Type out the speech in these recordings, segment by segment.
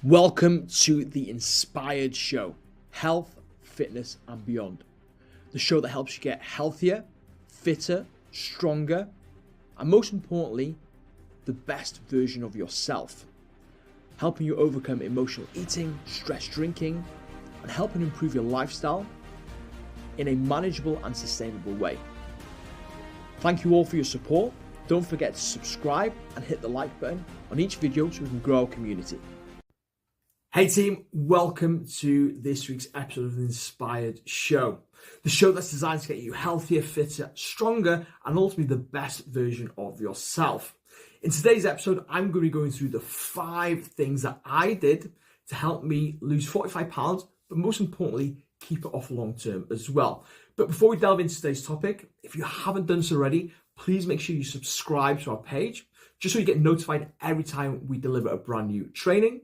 Welcome to the Inspired Show, health, fitness and beyond. The show that helps you get healthier, fitter, stronger, and most importantly, the best version of yourself. Helping you overcome emotional eating, stress drinking, and helping improve your lifestyle in a manageable and sustainable way. Thank you all for your support. Don't forget to subscribe and hit the like button on each video so we can grow our community. Hey team, welcome to this week's episode of the Inspired Show. The show that's designed to get you healthier, fitter, stronger, and ultimately the best version of yourself. In today's episode, I'm going to be going through the 5 things that I did to help me lose 45 pounds, but most importantly, keep it off long term as well. But before we delve into today's topic, if you haven't done so already, please make sure you subscribe to our page, just so you get notified every time we deliver a brand new training.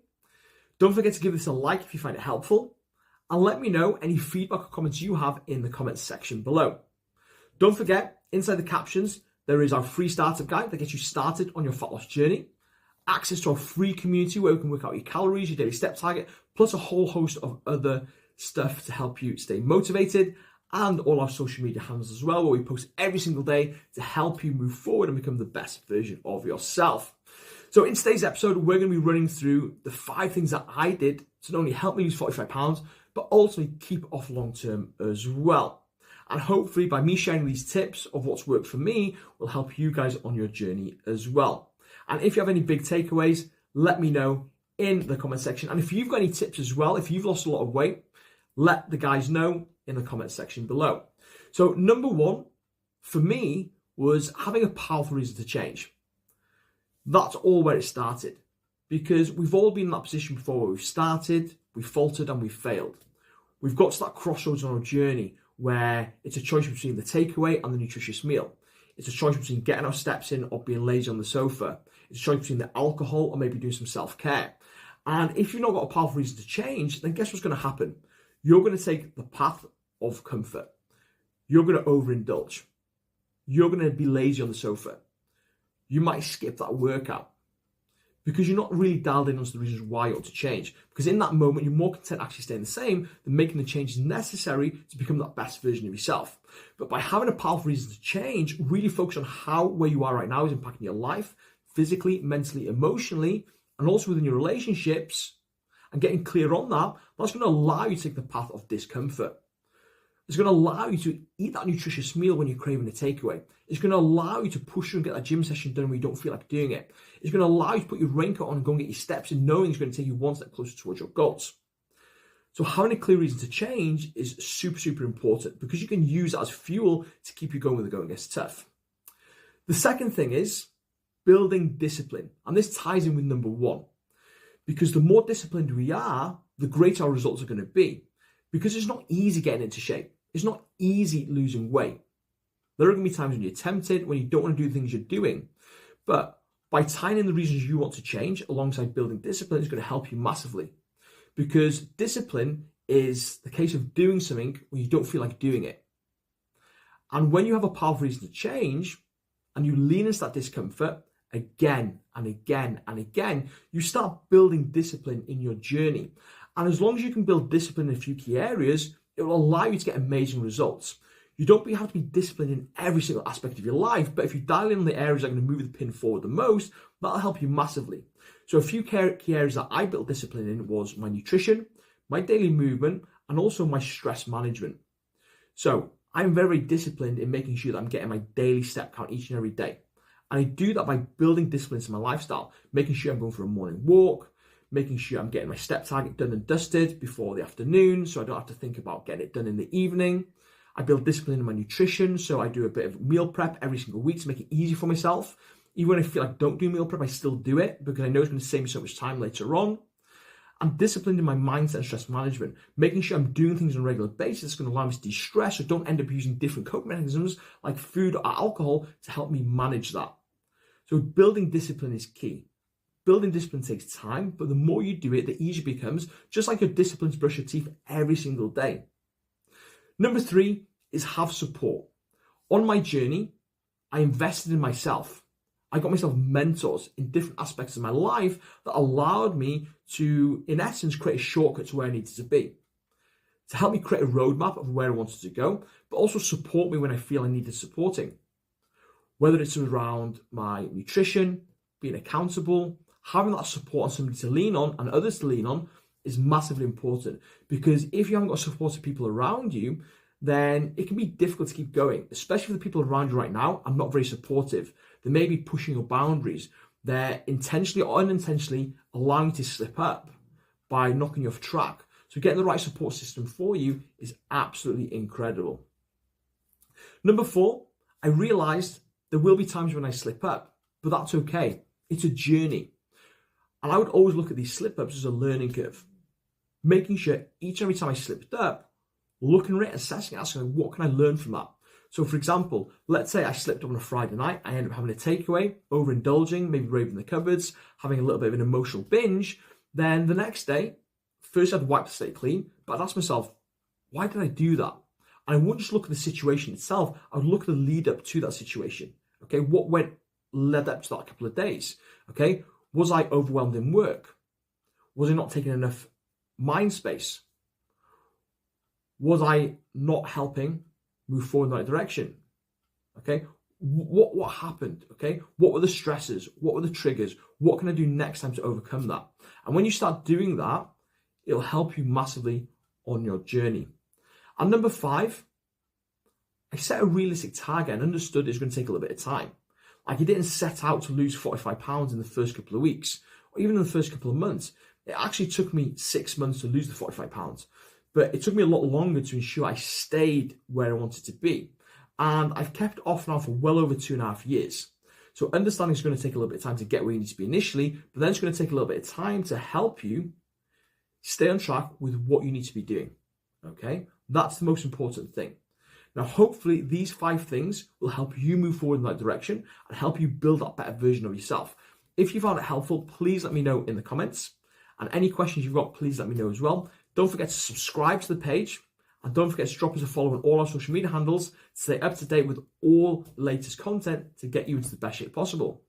Don't forget to give this a like if you find it helpful, and let me know any feedback or comments you have in the comments section below. Don't forget, inside the captions, there is our free startup guide that gets you started on your fat loss journey, access to our free community where we can work out your calories, your daily step target, plus a whole host of other stuff to help you stay motivated, and all our social media handles as well, where we post every single day to help you move forward and become the best version of yourself. So in today's episode, we're going to be running through the 5 things that I did to not only help me lose 45 pounds, but ultimately keep it off long term as well. And hopefully by me sharing these tips of what's worked for me will help you guys on your journey as well. And if you have any big takeaways, let me know in the comment section. And if you've got any tips as well, if you've lost a lot of weight, let the guys know in the comment section below. So number 1 for me was having a powerful reason to change. That's all where it started, because we've all been in that position before where we've started, we've faltered and we've failed. We've got to that crossroads on our journey where it's a choice between the takeaway and the nutritious meal. It's a choice between getting our steps in or being lazy on the sofa. It's a choice between the alcohol or maybe doing some self-care. And if you've not got a powerful reason to change, then guess what's going to happen? You're going to take the path of comfort. You're going to overindulge. You're going to be lazy on the sofa. You might skip that workout because you're not really dialed in onto the reasons why you ought to change. Because in that moment, you're more content actually staying the same than making the changes necessary to become that best version of yourself. But by having a powerful reason to change, really focus on how where you are right now is impacting your life, physically, mentally, emotionally, and also within your relationships, and getting clear on that, that's going to allow you to take the path of discomfort. It's going to allow you to eat that nutritious meal when you're craving a takeaway. It's going to allow you to push through and get that gym session done when you don't feel like doing it. It's going to allow you to put your raincoat on and go and get your steps in, knowing it's going to take you one step closer towards your goals. So having a clear reason to change is super, super important, because you can use that as fuel to keep you going when the going gets tough. The second thing is building discipline. And this ties in with number 1, because the more disciplined we are, the greater our results are going to be. Because it's not easy getting into shape. It's not easy losing weight. There are going to be times when you're tempted, when you don't want to do the things you're doing. But by tying in the reasons you want to change alongside building discipline, it's going to help you massively. Because discipline is the case of doing something when you don't feel like doing it. And when you have a powerful reason to change and you lean into that discomfort again and again and again, you start building discipline in your journey. And as long as you can build discipline in a few key areas, it will allow you to get amazing results. You don't have to be disciplined in every single aspect of your life, but if you dial in on the areas that are going to move the pin forward the most, that'll help you massively. So a few key areas that I built discipline in was my nutrition, my daily movement, and also my stress management. So I'm very disciplined in making sure that I'm getting my daily step count each and every day. And I do that by building discipline into my lifestyle, making sure I'm going for a morning walk, making sure I'm getting my step target done and dusted before the afternoon, so I don't have to think about getting it done in the evening. I build discipline in my nutrition, so I do a bit of meal prep every single week to make it easy for myself. Even when I feel like I don't do meal prep, I still do it because I know it's going to save me so much time later on. I'm disciplined in my mindset and stress management, making sure I'm doing things on a regular basis that's going to allow me to de-stress, so don't end up using different coping mechanisms like food or alcohol to help me manage that. So building discipline is key. Building discipline takes time, but the more you do it, the easier it becomes, just like you're disciplined to brush your teeth every single day. Number 3 is have support. On my journey, I invested in myself. I got myself mentors in different aspects of my life that allowed me to, in essence, create a shortcut to where I needed to be, to help me create a roadmap of where I wanted to go, but also support me when I feel I needed supporting. Whether it's around my nutrition, being accountable, having that support and somebody to lean on and others to lean on is massively important, because if you haven't got supportive people around you, then it can be difficult to keep going, especially for the people around you right now are not very supportive. They may be pushing your boundaries. They're intentionally or unintentionally allowing you to slip up by knocking you off track. So getting the right support system for you is absolutely incredible. Number 4, I realized there will be times when I slip up, but that's okay. It's a journey. And I would always look at these slip-ups as a learning curve, making sure each and every time I slipped up, looking at it, assessing it, asking, what can I learn from that? So for example, let's say I slipped up on a Friday night, I ended up having a takeaway, overindulging, maybe raving the cupboards, having a little bit of an emotional binge. Then the next day, first I'd wipe the slate clean, but I'd ask myself, why did I do that? And I wouldn't just look at the situation itself, I would look at the lead up to that situation. Okay, what led up to that couple of days? Okay, was I overwhelmed in work? Was I not taking enough mind space? Was I not helping move forward in the right direction? Okay, what happened? Okay, what were the stresses? What were the triggers? What can I do next time to overcome that? And when you start doing that, it'll help you massively on your journey. And number 5, I set a realistic target and understood it's going to take a little bit of time. Like, I didn't set out to lose 45 pounds in the first couple of weeks, or even in the first couple of months. It actually took me 6 months to lose the 45 pounds, but it took me a lot longer to ensure I stayed where I wanted to be. And I've kept off now for well over 2.5 years. So understanding it's going to take a little bit of time to get where you need to be initially, but then it's going to take a little bit of time to help you stay on track with what you need to be doing. Okay, that's the most important thing. Now, hopefully these 5 things will help you move forward in that direction and help you build that better version of yourself. If you found it helpful, please let me know in the comments. And any questions you've got, please let me know as well. Don't forget to subscribe to the page, and don't forget to drop us a follow on all our social media handles to stay up to date with all the latest content to get you into the best shape possible.